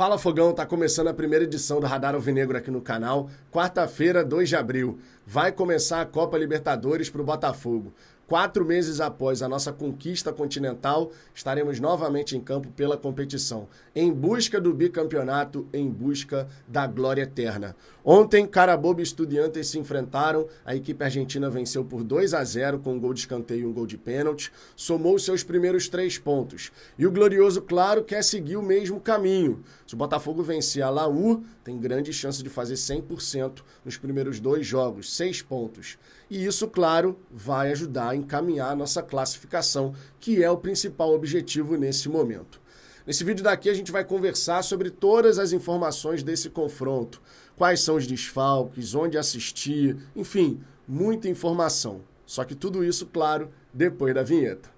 Fala Fogão, tá começando a primeira edição do Radar Alvinegro aqui no canal. Quarta-feira, 2 de abril. Vai começar a Copa Libertadores pro Botafogo. 4 meses após a nossa conquista continental, estaremos novamente em campo pela competição, em busca do bicampeonato, em busca da glória eterna. Ontem, Carabobo e Estudiantes se enfrentaram, a equipe argentina venceu por 2-0 com um gol de escanteio e um gol de pênalti, somou seus primeiros 3 pontos. E o Glorioso, claro, quer seguir o mesmo caminho. Se o Botafogo vencer a Laú, tem grande chance de fazer 100% nos primeiros 2 jogos, 6 pontos. E isso, claro, vai ajudar a encaminhar a nossa classificação, que é o principal objetivo nesse momento. Nesse vídeo daqui a gente vai conversar sobre todas as informações desse confronto, quais são os desfalques, onde assistir, enfim, muita informação. Só que tudo isso, claro, depois da vinheta.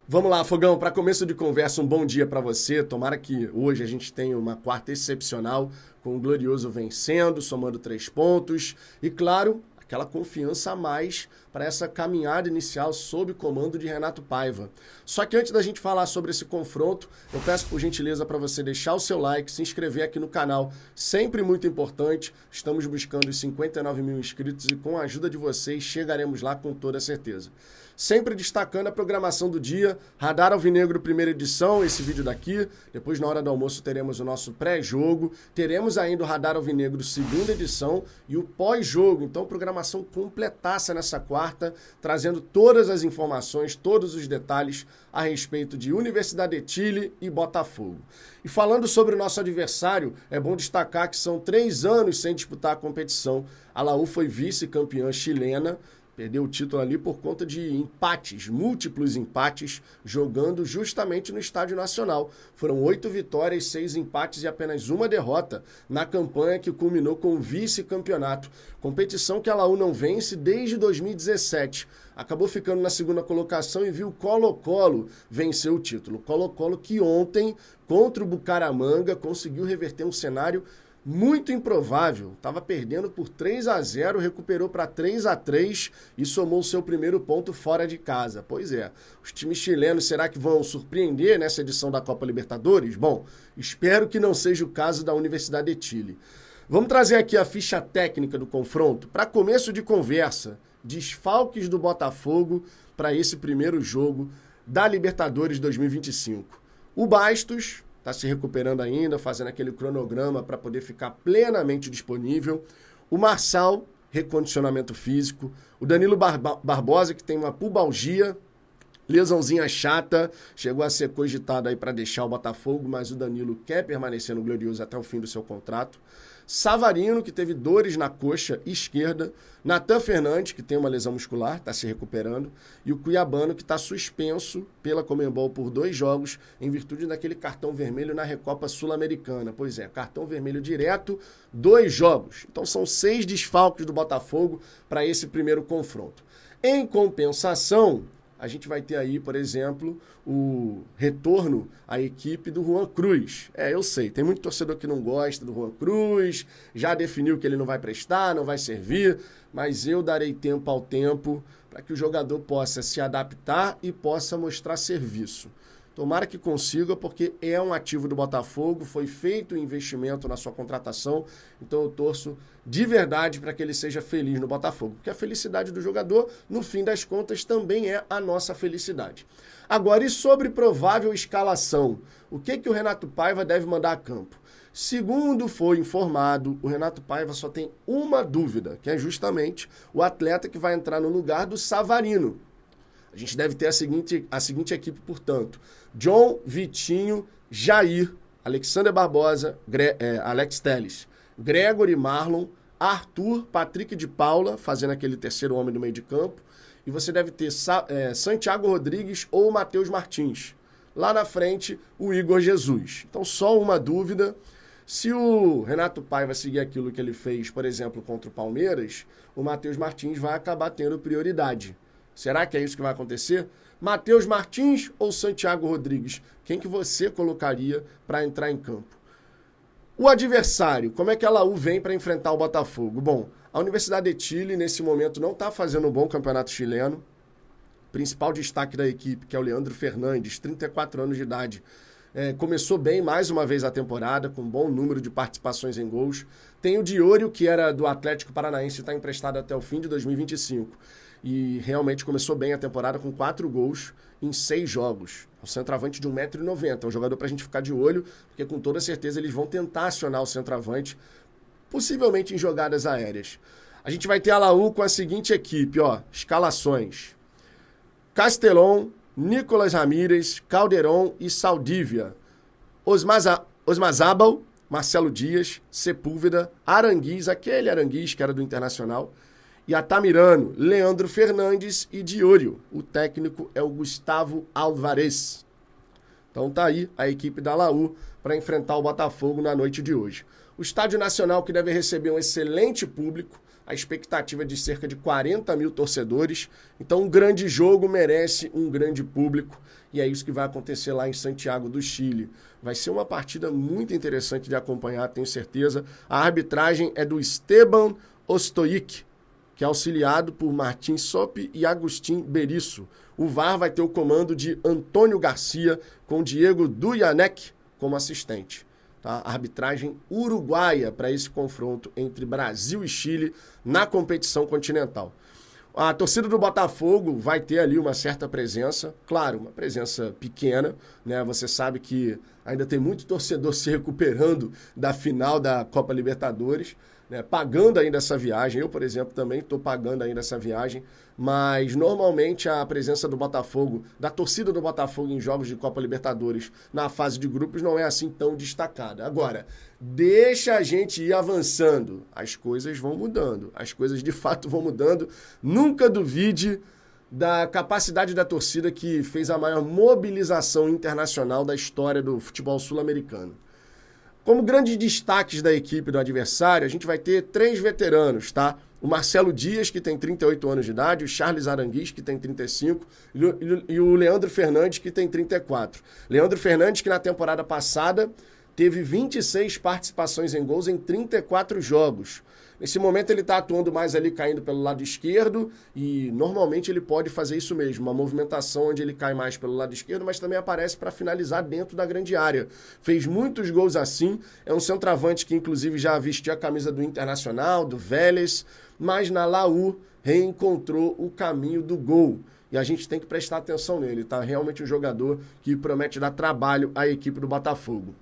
Vamos lá, Fogão, para começo de conversa, um bom dia para você. Tomara que hoje a gente tenha uma quarta excepcional, com o Glorioso vencendo, somando 3 pontos. E, claro, aquela confiança a mais para essa caminhada inicial sob comando de Renato Paiva. Só que antes da gente falar sobre esse confronto, eu peço por gentileza para você deixar o seu like, se inscrever aqui no canal, sempre muito importante. Estamos buscando os 59 mil inscritos e com a ajuda de vocês chegaremos lá com toda certeza. Sempre destacando a programação do dia, Radar Alvinegro primeira edição, esse vídeo daqui. Depois, na hora do almoço, teremos o nosso pré-jogo. Teremos ainda o Radar Alvinegro segunda edição e o pós-jogo. Então, programação completaça nessa quarta, trazendo todas as informações, todos os detalhes a respeito de Universidade de Chile e Botafogo. E falando sobre o nosso adversário, é bom destacar que são 3 anos sem disputar a competição. A Laú foi vice-campeã chilena, perdeu o título ali por conta de empates, múltiplos empates, jogando justamente no Estádio Nacional. Foram 8 vitórias, 6 empates e apenas 1 derrota na campanha que culminou com o vice-campeonato. Competição que a Laú não vence desde 2017. Acabou ficando na segunda colocação e viu Colo-Colo vencer o título. Colo-Colo que ontem, contra o Bucaramanga, conseguiu reverter um cenário muito improvável, estava perdendo por 3-0, recuperou para 3-3 e somou seu primeiro ponto fora de casa. Pois é, os times chilenos, será que vão surpreender nessa edição da Copa Libertadores? Bom, espero que não seja o caso da Universidade de Chile. Vamos trazer aqui a ficha técnica do confronto. Para começo de conversa, desfalques do Botafogo para esse primeiro jogo da Libertadores 2025. O Bastos está se recuperando ainda, fazendo aquele cronograma para poder ficar plenamente disponível. O Marçal, recondicionamento físico. O Danilo Barbosa, que tem uma pubalgia, lesãozinha chata, chegou a ser cogitado aí para deixar o Botafogo, mas o Danilo quer permanecer no Glorioso até o fim do seu contrato. Savarino, que teve dores na coxa esquerda. Natan Fernandes, que tem uma lesão muscular, está se recuperando. E o Cuiabano, que está suspenso pela Conmebol por 2 jogos, em virtude daquele cartão vermelho na Recopa Sul-Americana. Pois é, cartão vermelho direto, 2 jogos. Então são 6 desfalques do Botafogo para esse primeiro confronto. Em compensação, a gente vai ter aí, por exemplo, o retorno à equipe do Juan Cruz. Eu sei, tem muito torcedor que não gosta do Juan Cruz, já definiu que ele não vai prestar, não vai servir, mas eu darei tempo ao tempo para que o jogador possa se adaptar e possa mostrar serviço. Tomara que consiga, porque é um ativo do Botafogo, foi feito um investimento na sua contratação, então eu torço de verdade para que ele seja feliz no Botafogo, porque a felicidade do jogador, no fim das contas, também é a nossa felicidade. Agora, e sobre provável escalação? O que o Renato Paiva deve mandar a campo? Segundo foi informado, o Renato Paiva só tem uma dúvida, que é justamente o atleta que vai entrar no lugar do Savarino. A gente deve ter a seguinte equipe, portanto: John, Vitinho, Jair, Alexander Barbosa, Alex Telles, Gregory, Marlon, Arthur, Patrick de Paula, fazendo aquele terceiro homem do meio de campo, e você deve ter Santiago Rodrigues ou Matheus Martins. Lá na frente, o Igor Jesus. Então, só uma dúvida: se o Renato Paiva seguir aquilo que ele fez, por exemplo, contra o Palmeiras, o Matheus Martins vai acabar tendo prioridade. Será que é isso que vai acontecer? Matheus Martins ou Santiago Rodrigues? Quem que você colocaria para entrar em campo? O adversário, como é que a Laú vem para enfrentar o Botafogo? Bom, a Universidade de Chile, nesse momento, não está fazendo um bom campeonato chileno. O principal destaque da equipe, que é o Leandro Fernandes, 34 anos de idade, começou bem mais uma vez a temporada, com um bom número de participações em gols. Tem o Diorio, que era do Atlético Paranaense e está emprestado até o fim de 2025. E realmente começou bem a temporada com 4 gols em 6 jogos. É um centroavante de 1,90 m. É um jogador para a gente ficar de olho, porque com toda certeza eles vão tentar acionar o centroavante, possivelmente em jogadas aéreas. A gente vai ter a Laú com a seguinte equipe, ó, escalações. Castelón, Nicolas Ramírez, Calderón e Saldívia. Osmazábal, Marcelo Dias, Sepúlveda, Aranguiz, aquele Aranguiz que era do Internacional, e Atamirano, Leandro Fernandes e Diorio. O técnico é o Gustavo Alvarez. Então tá aí a equipe da Laú para enfrentar o Botafogo na noite de hoje. O Estádio Nacional, que deve receber um excelente público, a expectativa é de cerca de 40 mil torcedores. Então um grande jogo merece um grande público e é isso que vai acontecer lá em Santiago do Chile. Vai ser uma partida muito interessante de acompanhar, tenho certeza. A arbitragem é do Esteban Ostoic, que é auxiliado por Martin Sopi e Agustin Berisso. O VAR vai ter o comando de Antônio Garcia, com Diego Dujanek como assistente. Tá? Arbitragem uruguaia para esse confronto entre Brasil e Chile na competição continental. A torcida do Botafogo vai ter ali uma certa presença, claro, uma presença pequena, né? Você sabe que ainda tem muito torcedor se recuperando da final da Copa Libertadores, né, pagando ainda essa viagem. Eu, por exemplo, também estou pagando ainda essa viagem, mas normalmente a presença do Botafogo, da torcida do Botafogo em jogos de Copa Libertadores na fase de grupos não é assim tão destacada. Agora, deixa a gente ir avançando, as coisas vão mudando, as coisas de fato vão mudando. Nunca duvide da capacidade da torcida que fez a maior mobilização internacional da história do futebol sul-americano. Como grandes destaques da equipe do adversário, a gente vai ter 3 veteranos, tá? O Marcelo Dias, que tem 38 anos de idade, o Charles Aranguiz, que tem 35, e o Leandro Fernandes, que tem 34. Leandro Fernandes, que na temporada passada teve 26 participações em gols em 34 jogos. Nesse momento ele está atuando mais ali caindo pelo lado esquerdo e normalmente ele pode fazer isso mesmo, uma movimentação onde ele cai mais pelo lado esquerdo, mas também aparece para finalizar dentro da grande área. Fez muitos gols assim, é um centroavante que inclusive já vestiu a camisa do Internacional, do Vélez, mas na Laú reencontrou o caminho do gol. E a gente tem que prestar atenção nele, tá? Realmente um jogador que promete dar trabalho à equipe do Botafogo.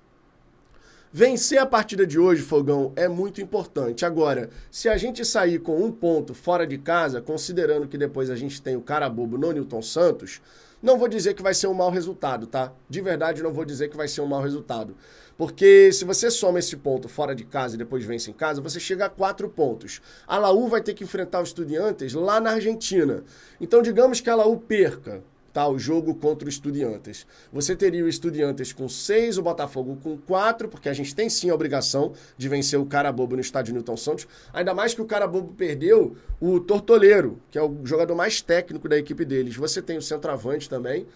Vencer a partida de hoje, Fogão, é muito importante. Agora, se a gente sair com 1 ponto fora de casa, considerando que depois a gente tem o Carabobo no Nilton Santos, não vou dizer que vai ser um mau resultado, tá? De verdade, não vou dizer que vai ser um mau resultado. Porque se você soma esse ponto fora de casa e depois vence em casa, você chega a 4 pontos. A Laú vai ter que enfrentar os Estudiantes lá na Argentina. Então, digamos que a Laú perca, tá, o jogo contra o Estudiantes. Você teria o Estudiantes com 6, o Botafogo com 4, porque a gente tem sim a obrigação de vencer o Carabobo no estádio Nilton Santos, ainda mais que o Carabobo perdeu o Tortoleiro, que é o jogador mais técnico da equipe deles. Você tem o centroavante também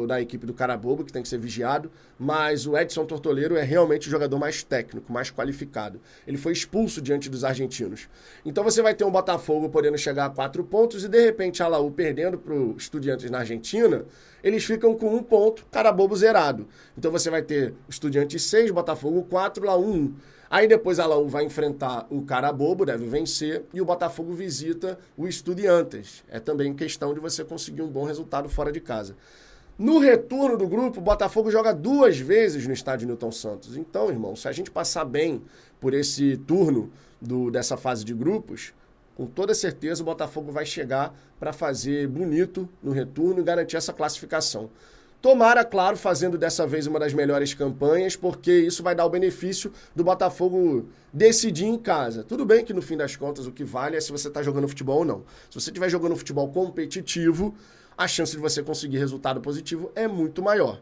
da equipe do Carabobo, que tem que ser vigiado, mas o Edson Tortoleiro é realmente o jogador mais técnico, mais qualificado. Ele foi expulso diante dos argentinos. Então você vai ter um Botafogo podendo chegar a 4 pontos e de repente a Laú perdendo para o Estudiantes na Argentina, eles ficam com 1 ponto, Carabobo zerado. Então você vai ter o Estudiantes 6, Botafogo 4, Laú 1. Aí depois a Laú vai enfrentar o Carabobo, deve vencer, e o Botafogo visita o Estudiantes. É também questão de você conseguir um bom resultado fora de casa. No retorno do grupo, o Botafogo joga 2 vezes no estádio Nilton Santos. Então, irmão, se a gente passar bem por esse turno dessa fase de grupos, com toda certeza o Botafogo vai chegar para fazer bonito no retorno e garantir essa classificação. Tomara, claro, fazendo dessa vez uma das melhores campanhas, porque isso vai dar o benefício do Botafogo decidir em casa. Tudo bem que no fim das contas o que vale é se você está jogando futebol ou não. Se você estiver jogando futebol competitivo, a chance de você conseguir resultado positivo é muito maior.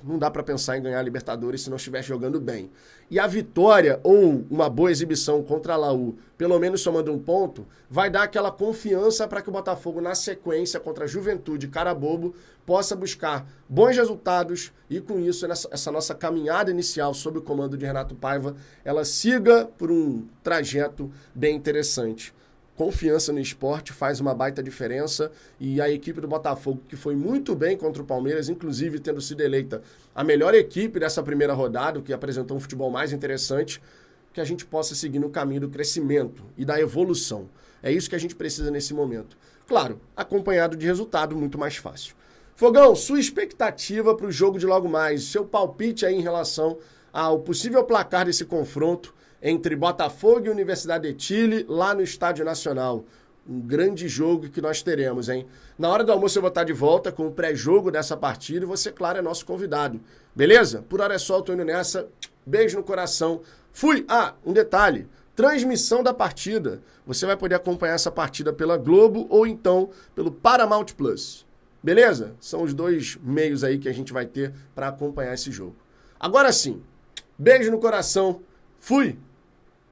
Não dá para pensar em ganhar a Libertadores se não estiver jogando bem. E a vitória ou uma boa exibição contra a Laú, pelo menos somando um ponto, vai dar aquela confiança para que o Botafogo, na sequência, contra a Juventude e Carabobo, possa buscar bons resultados e, com isso, essa nossa caminhada inicial sob o comando de Renato Paiva, ela siga por um trajeto bem interessante. Confiança no esporte faz uma baita diferença e a equipe do Botafogo, que foi muito bem contra o Palmeiras, inclusive tendo sido eleita a melhor equipe dessa primeira rodada, que apresentou um futebol mais interessante, que a gente possa seguir no caminho do crescimento e da evolução. É isso que a gente precisa nesse momento. Claro, acompanhado de resultado muito mais fácil. Fogão, sua expectativa para o jogo de logo mais, seu palpite aí em relação ao possível placar desse confronto entre Botafogo e Universidade de Chile, lá no Estádio Nacional. Um grande jogo que nós teremos, hein? Na hora do almoço eu vou estar de volta com o pré-jogo dessa partida e você, claro, é nosso convidado. Beleza? Por hora é só, eu tô indo nessa. Beijo no coração. Fui! Um detalhe. Transmissão da partida. Você vai poder acompanhar essa partida pela Globo ou então pelo Paramount Plus. Beleza? São os dois meios aí que a gente vai ter para acompanhar esse jogo. Agora sim. Beijo no coração. Fui!